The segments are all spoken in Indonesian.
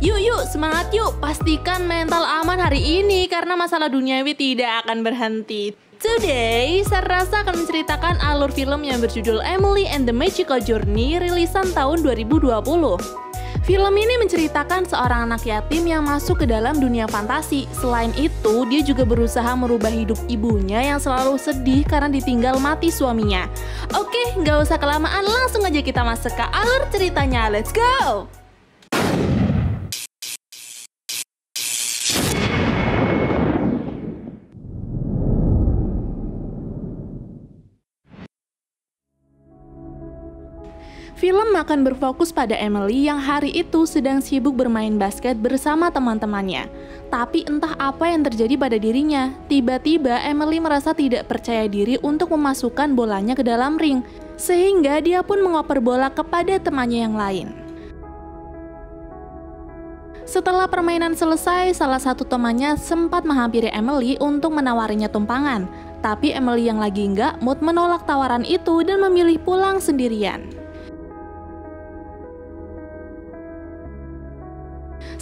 Yuk, semangat yuk. Pastikan mental aman hari ini karena masalah duniawi tidak akan berhenti. Today, Sarasa akan menceritakan alur film yang berjudul Emily and the Magical Journey rilisan tahun 2020. Film ini menceritakan seorang anak yatim yang masuk ke dalam dunia fantasi. Selain itu, dia juga berusaha merubah hidup ibunya yang selalu sedih karena ditinggal mati suaminya. Oke, nggak usah kelamaan, langsung aja kita masuk ke alur ceritanya. Let's go! Film akan berfokus pada Emily yang hari itu sedang sibuk bermain basket bersama teman-temannya. Tapi entah apa yang terjadi pada dirinya, tiba-tiba Emily merasa tidak percaya diri untuk memasukkan bolanya ke dalam ring, sehingga dia pun mengoper bola kepada temannya yang lain. Setelah permainan selesai, salah satu temannya sempat menghampiri Emily untuk menawarinya tumpangan. Tapi Emily yang lagi nggak mood menolak tawaran itu dan memilih pulang sendirian.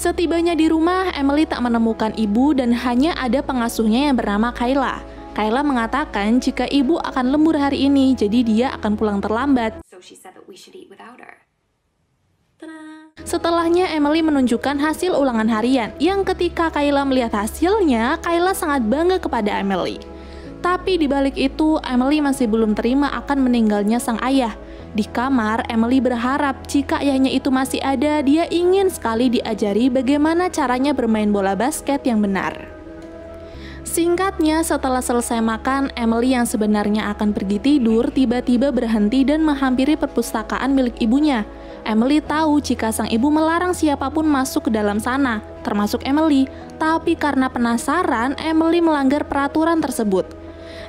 Setibanya di rumah, Emily tak menemukan ibu dan hanya ada pengasuhnya yang bernama Kayla. Kayla mengatakan jika ibu akan lembur hari ini, jadi dia akan pulang terlambat. Setelahnya, Emily menunjukkan hasil ulangan harian, yang ketika Kayla melihat hasilnya, Kayla sangat bangga kepada Emily. Tapi di balik itu, Emily masih belum terima akan meninggalnya sang ayah. Di kamar, Emily berharap jika ayahnya itu masih ada, dia ingin sekali diajari bagaimana caranya bermain bola basket yang benar. Singkatnya, setelah selesai makan, Emily yang sebenarnya akan pergi tidur, tiba-tiba berhenti dan menghampiri perpustakaan milik ibunya. Emily tahu jika sang ibu melarang siapapun masuk ke dalam sana, termasuk Emily. Tapi karena penasaran, Emily melanggar peraturan tersebut.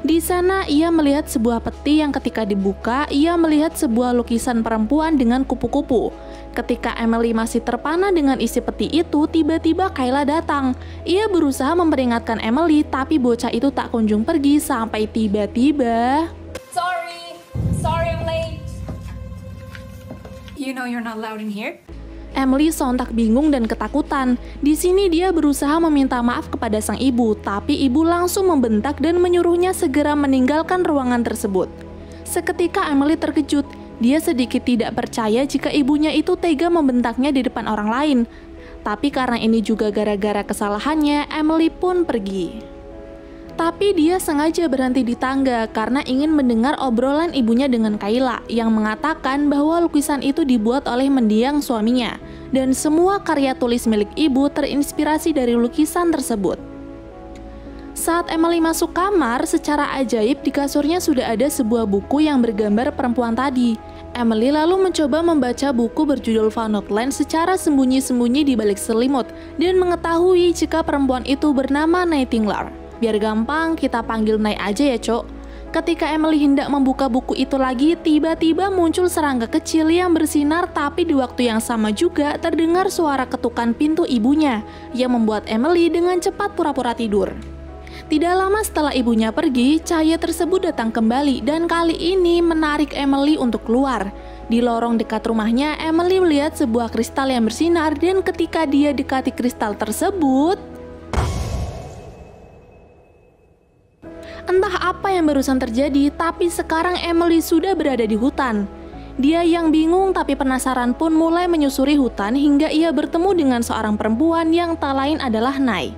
Di sana ia melihat sebuah peti yang ketika dibuka, ia melihat sebuah lukisan perempuan dengan kupu-kupu. Ketika Emily masih terpana dengan isi peti itu, tiba-tiba Kayla datang. Ia berusaha memperingatkan Emily, tapi bocah itu tak kunjung pergi sampai tiba-tiba... Sorry I'm late. You know you're not allowed in here? Emily sontak bingung dan ketakutan. Di sini dia berusaha meminta maaf kepada sang ibu, tapi ibu langsung membentak dan menyuruhnya segera meninggalkan ruangan tersebut. Seketika Emily terkejut. Dia sedikit tidak percaya jika ibunya itu tega membentaknya di depan orang lain. Tapi karena ini juga gara-gara kesalahannya, Emily pun pergi. Tapi dia sengaja berhenti di tangga karena ingin mendengar obrolan ibunya dengan Kayla yang mengatakan bahwa lukisan itu dibuat oleh mendiang suaminya dan semua karya tulis milik ibu terinspirasi dari lukisan tersebut. Saat Emily masuk kamar, secara ajaib di kasurnya sudah ada sebuah buku yang bergambar perempuan tadi. Emily lalu mencoba membaca buku berjudul Found Not Land secara sembunyi-sembunyi di balik selimut dan mengetahui jika perempuan itu bernama Nightingale. Biar gampang, kita panggil Nay aja ya, Cok. Ketika Emily hendak membuka buku itu lagi, tiba-tiba muncul serangga kecil yang bersinar, tapi di waktu yang sama juga terdengar suara ketukan pintu ibunya, yang membuat Emily dengan cepat pura-pura tidur. Tidak lama setelah ibunya pergi, cahaya tersebut datang kembali, dan kali ini menarik Emily untuk keluar. Di lorong dekat rumahnya, Emily melihat sebuah kristal yang bersinar, dan ketika dia dekati kristal tersebut, entah apa yang barusan terjadi, tapi sekarang Emily sudah berada di hutan. Dia yang bingung tapi penasaran pun mulai menyusuri hutan hingga ia bertemu dengan seorang perempuan yang tak lain adalah Nay.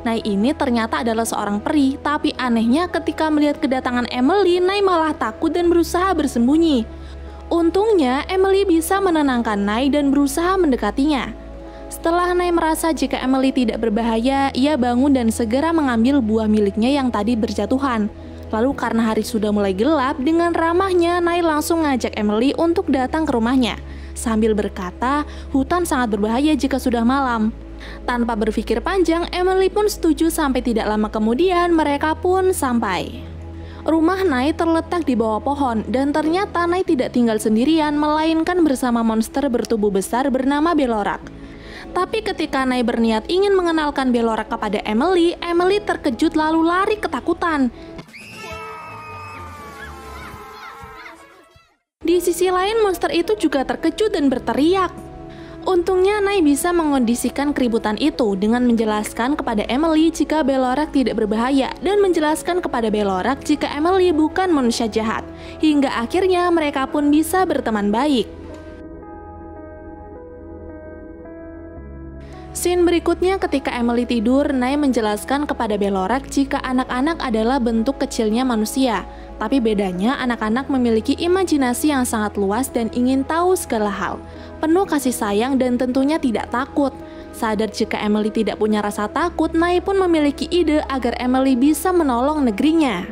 Nay ini ternyata adalah seorang peri, tapi anehnya ketika melihat kedatangan Emily, Nay malah takut dan berusaha bersembunyi. Untungnya, Emily bisa menenangkan Nay dan berusaha mendekatinya. Setelah Nay merasa jika Emily tidak berbahaya, ia bangun dan segera mengambil buah miliknya yang tadi berjatuhan. Lalu karena hari sudah mulai gelap, dengan ramahnya Nay langsung ngajak Emily untuk datang ke rumahnya. Sambil berkata, hutan sangat berbahaya jika sudah malam. Tanpa berpikir panjang, Emily pun setuju sampai tidak lama kemudian mereka pun sampai. Rumah Nay terletak di bawah pohon dan ternyata Nay tidak tinggal sendirian melainkan bersama monster bertubuh besar bernama Belorak. Tapi ketika Nay berniat ingin mengenalkan Belorak kepada Emily, Emily terkejut lalu lari ketakutan. Di sisi lain, monster itu juga terkejut dan berteriak. Untungnya Nay bisa mengondisikan keributan itu dengan menjelaskan kepada Emily jika Belorak tidak berbahaya dan menjelaskan kepada Belorak jika Emily bukan manusia jahat. Hingga akhirnya mereka pun bisa berteman baik. Scene berikutnya ketika Emily tidur, Nay menjelaskan kepada Belorak jika anak-anak adalah bentuk kecilnya manusia. Tapi bedanya anak-anak memiliki imajinasi yang sangat luas dan ingin tahu segala hal. Penuh kasih sayang dan tentunya tidak takut. Sadar jika Emily tidak punya rasa takut, Nay pun memiliki ide agar Emily bisa menolong negerinya.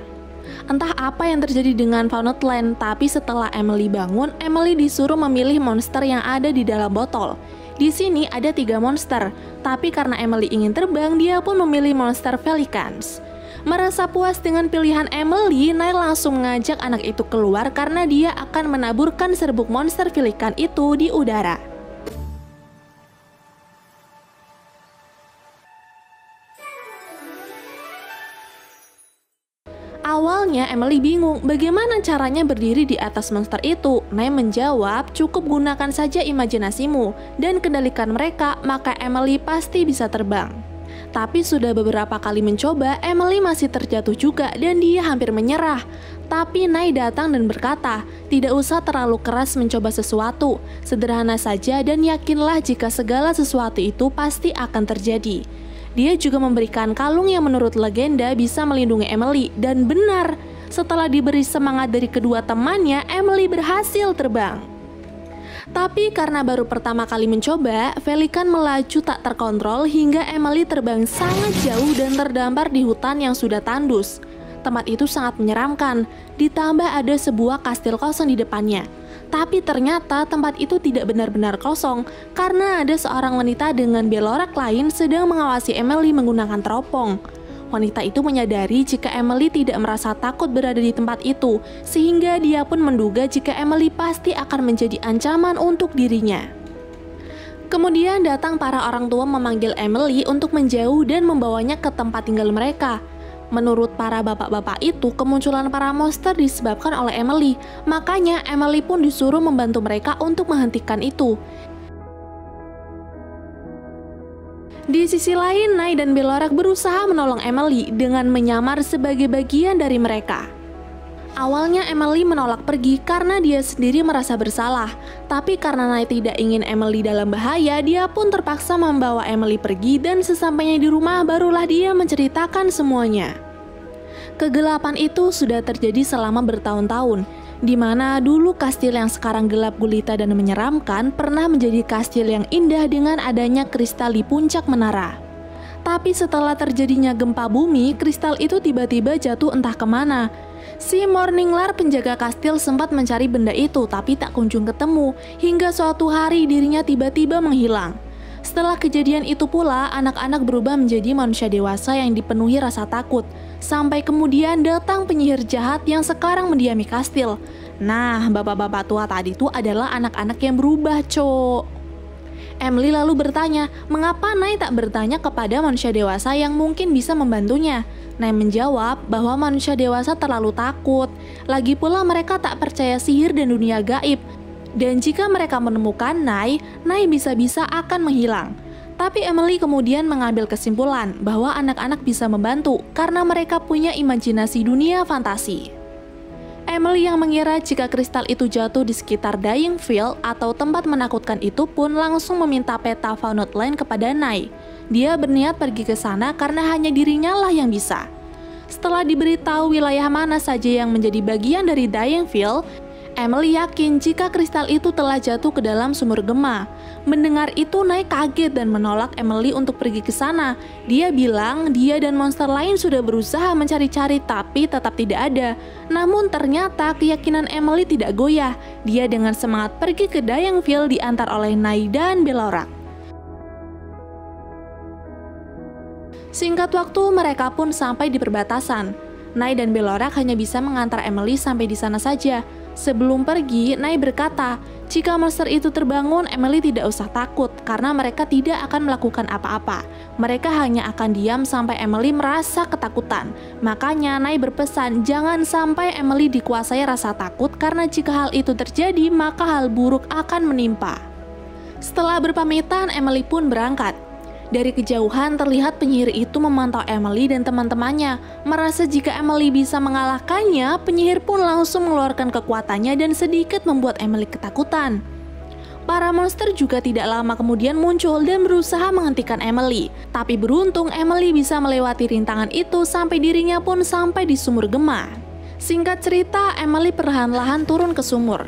Entah apa yang terjadi dengan Fountainland, tapi setelah Emily bangun, Emily disuruh memilih monster yang ada di dalam botol. Di sini ada 3 monster, tapi karena Emily ingin terbang, dia pun memilih monster Pelicans. Merasa puas dengan pilihan Emily, Nay langsung mengajak anak itu keluar karena dia akan menaburkan serbuk monster pelikan itu di udara. Awalnya Emily bingung bagaimana caranya berdiri di atas monster itu. Nay menjawab, cukup gunakan saja imajinasimu dan kendalikan mereka, maka Emily pasti bisa terbang. Tapi sudah beberapa kali mencoba, Emily masih terjatuh juga dan dia hampir menyerah. Tapi Nay datang dan berkata, tidak usah terlalu keras mencoba sesuatu, sederhana saja dan yakinlah jika segala sesuatu itu pasti akan terjadi. Dia juga memberikan kalung yang menurut legenda bisa melindungi Emily, dan benar, setelah diberi semangat dari kedua temannya, Emily berhasil terbang. Tapi karena baru pertama kali mencoba, Pelikan melaju tak terkontrol hingga Emily terbang sangat jauh dan terdampar di hutan yang sudah tandus. Tempat itu sangat menyeramkan, ditambah ada sebuah kastil kosong di depannya. Tapi ternyata tempat itu tidak benar-benar kosong karena ada seorang wanita dengan Belorak lain sedang mengawasi Emily menggunakan teropong. Wanita itu menyadari jika Emily tidak merasa takut berada di tempat itu, sehingga dia pun menduga jika Emily pasti akan menjadi ancaman untuk dirinya. Kemudian datang para orang tua memanggil Emily untuk menjauh dan membawanya ke tempat tinggal mereka. Menurut para bapak-bapak itu, kemunculan para monster disebabkan oleh Emily, makanya Emily pun disuruh membantu mereka untuk menghentikan itu. Di sisi lain, Nay dan Belorak berusaha menolong Emily dengan menyamar sebagai bagian dari mereka. Awalnya Emily menolak pergi karena dia sendiri merasa bersalah. Tapi karena Nay tidak ingin Emily dalam bahaya, dia pun terpaksa membawa Emily pergi dan sesampainya di rumah barulah dia menceritakan semuanya. Kegelapan itu sudah terjadi selama bertahun-tahun, di mana dulu kastil yang sekarang gelap gulita dan menyeramkan pernah menjadi kastil yang indah dengan adanya kristal di puncak menara. Tapi setelah terjadinya gempa bumi, kristal itu tiba-tiba jatuh entah kemana. Si Morninglar penjaga kastil sempat mencari benda itu tapi tak kunjung ketemu, hingga suatu hari dirinya tiba-tiba menghilang. Setelah kejadian itu pula, anak-anak berubah menjadi manusia dewasa yang dipenuhi rasa takut. Sampai kemudian datang penyihir jahat yang sekarang mendiami kastil. Nah, bapak-bapak tua tadi itu adalah anak-anak yang berubah, Cok. Emily lalu bertanya, mengapa Nay tak bertanya kepada manusia dewasa yang mungkin bisa membantunya? Nay menjawab bahwa manusia dewasa terlalu takut. Lagi pula mereka tak percaya sihir dan dunia gaib. Dan jika mereka menemukan Nay bisa-bisa akan menghilang. Tapi Emily kemudian mengambil kesimpulan bahwa anak-anak bisa membantu karena mereka punya imajinasi dunia fantasi. Emily yang mengira jika kristal itu jatuh di sekitar Dying Field atau tempat menakutkan itu pun langsung meminta peta Fountainland kepada Nay. Dia berniat pergi ke sana karena hanya dirinya lah yang bisa. Setelah diberitahu wilayah mana saja yang menjadi bagian dari Dying Field, Emily yakin jika kristal itu telah jatuh ke dalam sumur gema. Mendengar itu, Nay kaget dan menolak Emily untuk pergi ke sana. Dia bilang dia dan monster lain sudah berusaha mencari-cari tapi tetap tidak ada. Namun ternyata keyakinan Emily tidak goyah. Dia dengan semangat pergi ke Dying Field diantar oleh Nay dan Belorak. Singkat waktu, mereka pun sampai di perbatasan. Nay dan Belorak hanya bisa mengantar Emily sampai di sana saja. Sebelum pergi, Nay berkata, jika monster itu terbangun, Emily tidak usah takut karena mereka tidak akan melakukan apa-apa. Mereka hanya akan diam sampai Emily merasa ketakutan. Makanya Nay berpesan jangan sampai Emily dikuasai rasa takut karena jika hal itu terjadi, maka hal buruk akan menimpa. Setelah berpamitan, Emily pun berangkat. Dari kejauhan terlihat penyihir itu memantau Emily dan teman-temannya. Merasa jika Emily bisa mengalahkannya, penyihir pun langsung mengeluarkan kekuatannya dan sedikit membuat Emily ketakutan. Para monster juga tidak lama kemudian muncul dan berusaha menghentikan Emily. Tapi beruntung Emily bisa melewati rintangan itu sampai dirinya pun sampai di sumur gema. Singkat cerita, Emily perlahan-lahan turun ke sumur.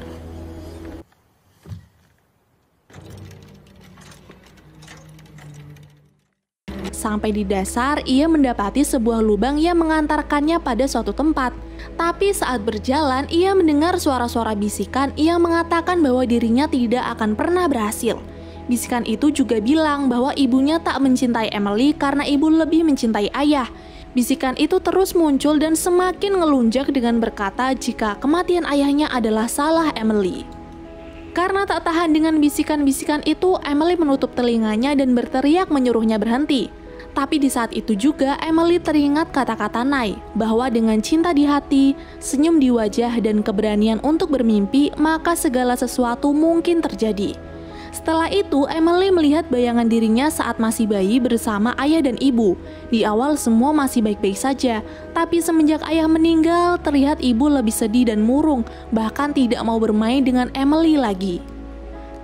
Sampai di dasar, ia mendapati sebuah lubang yang mengantarkannya pada suatu tempat. Tapi saat berjalan, ia mendengar suara-suara bisikan yang mengatakan bahwa dirinya tidak akan pernah berhasil. Bisikan itu juga bilang bahwa ibunya tak mencintai Emily karena ibu lebih mencintai ayah. Bisikan itu terus muncul dan semakin ngelunjak dengan berkata jika kematian ayahnya adalah salah Emily. Karena tak tahan dengan bisikan-bisikan itu, Emily menutup telinganya dan berteriak menyuruhnya berhenti. Tapi di saat itu juga Emily teringat kata-kata Nay, bahwa dengan cinta di hati, senyum di wajah, dan keberanian untuk bermimpi, maka segala sesuatu mungkin terjadi. Setelah itu, Emily melihat bayangan dirinya saat masih bayi bersama ayah dan ibu. Di awal semua masih baik-baik saja, tapi semenjak ayah meninggal, terlihat ibu lebih sedih dan murung, bahkan tidak mau bermain dengan Emily lagi.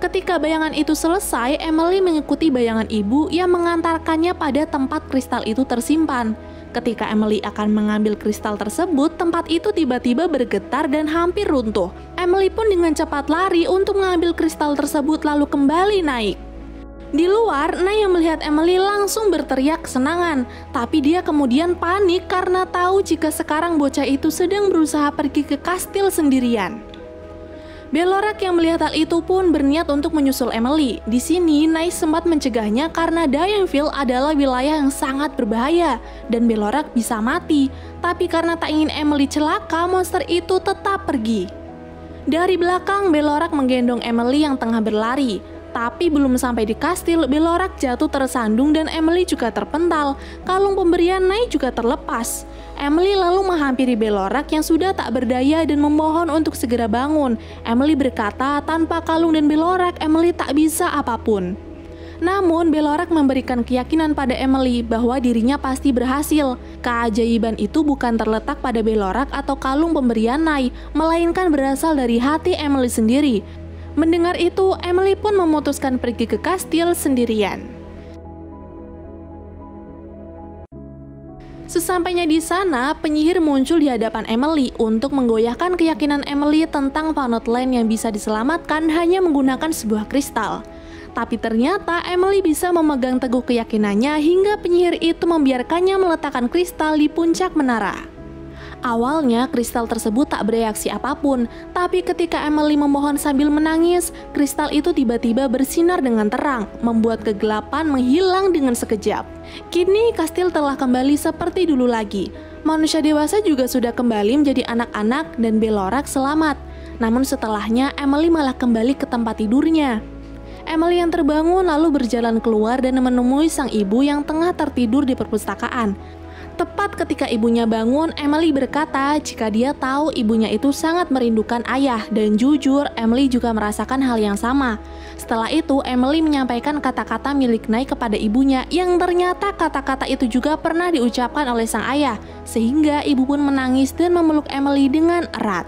Ketika bayangan itu selesai, Emily mengikuti bayangan ibu yang mengantarkannya pada tempat kristal itu tersimpan. Ketika Emily akan mengambil kristal tersebut, tempat itu tiba-tiba bergetar dan hampir runtuh. Emily pun dengan cepat lari untuk mengambil kristal tersebut lalu kembali naik. Di luar, Nay yang melihat Emily langsung berteriak kesenangan, tapi dia kemudian panik karena tahu jika sekarang bocah itu sedang berusaha pergi ke kastil sendirian. Belorak yang melihat hal itu pun berniat untuk menyusul Emily. Di sini, Nay sempat mencegahnya karena Dionville adalah wilayah yang sangat berbahaya dan Belorak bisa mati. Tapi karena tak ingin Emily celaka, monster itu tetap pergi. Dari belakang, Belorak menggendong Emily yang tengah berlari. Tapi belum sampai di kastil, Belorak jatuh tersandung dan Emily juga terpental. Kalung pemberian Nay juga terlepas. Emily lalu menghampiri Belorak yang sudah tak berdaya dan memohon untuk segera bangun. Emily berkata tanpa kalung dan Belorak, Emily tak bisa apapun. Namun Belorak memberikan keyakinan pada Emily bahwa dirinya pasti berhasil. Keajaiban itu bukan terletak pada Belorak atau kalung pemberian Nay, melainkan berasal dari hati Emily sendiri. Mendengar itu, Emily pun memutuskan pergi ke kastil sendirian. Sesampainya di sana, penyihir muncul di hadapan Emily untuk menggoyahkan keyakinan Emily tentang Fountain Land yang bisa diselamatkan hanya menggunakan sebuah kristal. Tapi ternyata Emily bisa memegang teguh keyakinannya hingga penyihir itu membiarkannya meletakkan kristal di puncak menara. Awalnya kristal tersebut tak bereaksi apapun, tapi ketika Emily memohon sambil menangis, kristal itu tiba-tiba bersinar dengan terang, membuat kegelapan menghilang dengan sekejap. Kini kastil telah kembali seperti dulu lagi. Manusia dewasa juga sudah kembali menjadi anak-anak dan Belorak selamat. Namun setelahnya Emily malah kembali ke tempat tidurnya. Emily yang terbangun lalu berjalan keluar dan menemui sang ibu yang tengah tertidur di perpustakaan. Tepat ketika ibunya bangun, Emily berkata jika dia tahu ibunya itu sangat merindukan ayah dan jujur, Emily juga merasakan hal yang sama. Setelah itu, Emily menyampaikan kata-kata milik Nay kepada ibunya yang ternyata kata-kata itu juga pernah diucapkan oleh sang ayah, sehingga ibu pun menangis dan memeluk Emily dengan erat.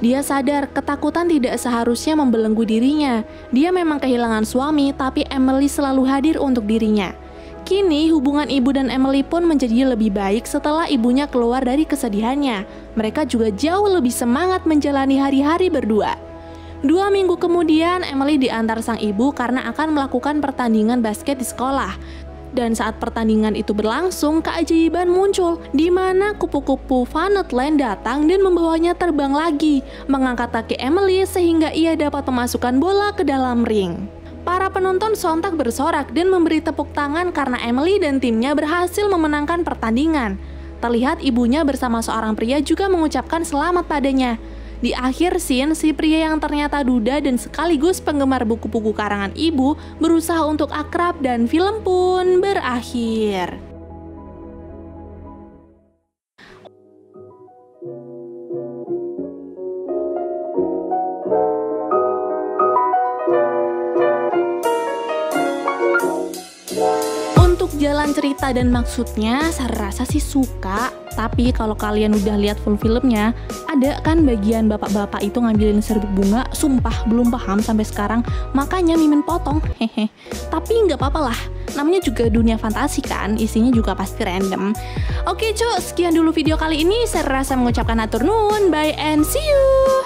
Dia sadar ketakutan tidak seharusnya membelenggu dirinya. Dia memang kehilangan suami, tapi Emily selalu hadir untuk dirinya. Kini hubungan ibu dan Emily pun menjadi lebih baik setelah ibunya keluar dari kesedihannya. Mereka juga jauh lebih semangat menjalani hari-hari berdua. 2 minggu kemudian Emily diantar sang ibu karena akan melakukan pertandingan basket di sekolah. Dan saat pertandingan itu berlangsung, keajaiban muncul di mana kupu-kupu Fountain Land datang dan membawanya terbang lagi, mengangkat kaki Emily sehingga ia dapat memasukkan bola ke dalam ring. Para penonton sontak bersorak dan memberi tepuk tangan karena Emily dan timnya berhasil memenangkan pertandingan. Terlihat ibunya bersama seorang pria juga mengucapkan selamat padanya. Di akhir scene, si pria yang ternyata duda dan sekaligus penggemar buku-buku karangan ibu berusaha untuk akrab dan film pun berakhir. jalan cerita dan maksudnya saya rasa sih suka. Tapi kalau kalian udah lihat full filmnya, ada kan bagian bapak-bapak itu ngambilin serbuk bunga. Sumpah belum paham sampai sekarang, makanya Mimin potong. Hehe. Tapi nggak apa-apa lah, namanya juga dunia fantasi kan, isinya juga pasti random. Oke cu, sekian dulu video kali ini. Saya rasa mengucapkan hatur nuhun, bye and see you.